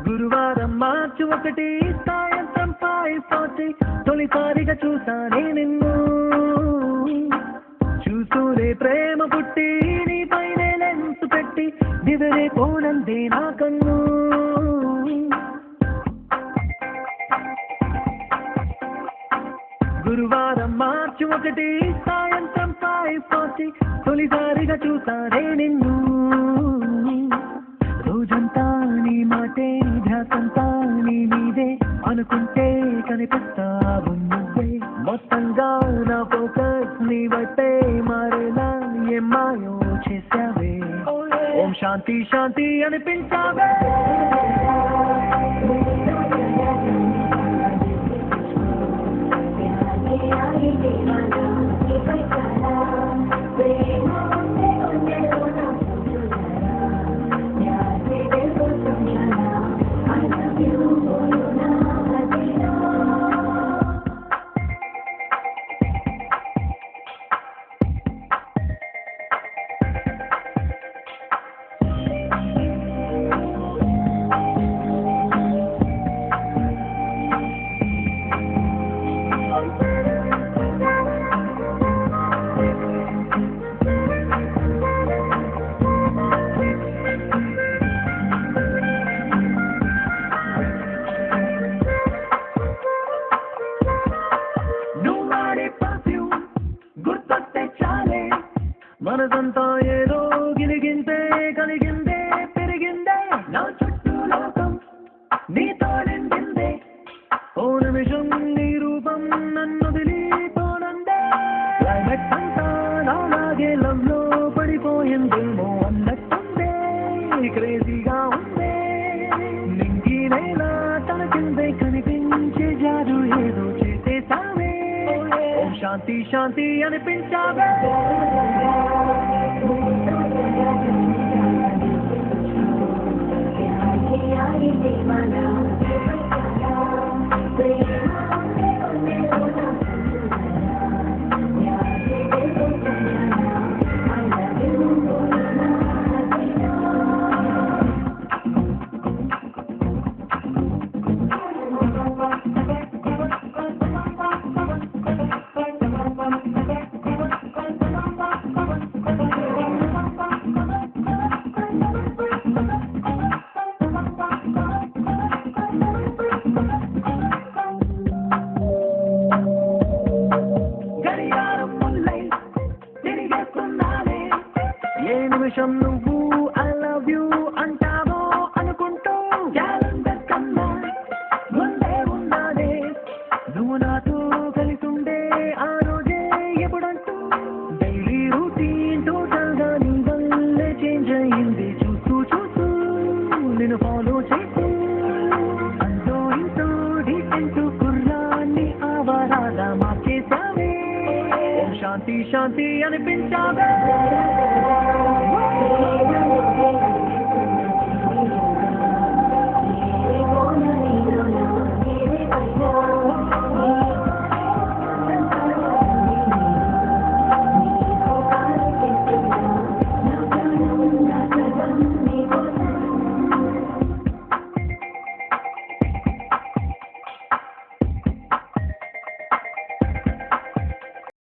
గురువారం మార్చి 1 సాయంత్రం 5:40 తొలిసారిగా చూసానే నిన్ను చూస్తూనే ప్రేమ పుట్టి నీ పైనే లెన్స్ పెట్టి దివరే పోనందే నా కన్ను గురువారం మార్చి 1 సాయంత్రం 5:40 తొలిసారిగా చూసానే నిన్ను రోజంతా నీ మాటే ధ్యాసంతా నీ మీదే అనుకుంటే కనిపిస్తావు నువ్వే మొత్తంగా నా ఫోకస్ నీ వైపే మారేలా ఏం మాయో చేసావే ఓం శాంతి శాంతి అనిపించావే మనసంతా ఏదో గిలిగిందే కలిగిందే పెరిగిందే నా చుట్టూ లోకం నీతో నిండిందే ఓ నిమిషం నీ రూపం నన్ను వదిలిపోనందే క్లైమేట్ అంతా నాలాగే లవ్లో పడిపోయిందేమో అన్నట్టుందే క్రేజీగా ఉందే నింగి నేల తన కిందే కనిపించే జాదు ఏదో చేసేసావే ఓం శాంతి శాంతి అనిపించావే నిమిషం నువ్వు ఐ లవ్ యూ అంటావో అనుకుంటూ క్యాలెండర్ కన్నా ముందే ఉన్నానే నువ్వు నాతో కలిసుండే ఆ రోజే ఎప్పుడంటూ డైలీ రూటీన్ టోటల్ గా నీ వల్లే చేంజ్ అయింది చూస్తూ చూస్తూ నేను ఫాలో చేస్తూ అంతో ఇంతో డీసెంట్ కుర్రాన్ని ఆవారాగా మార్చేసావే ఓం శాంతి శాంతి అనిపించావే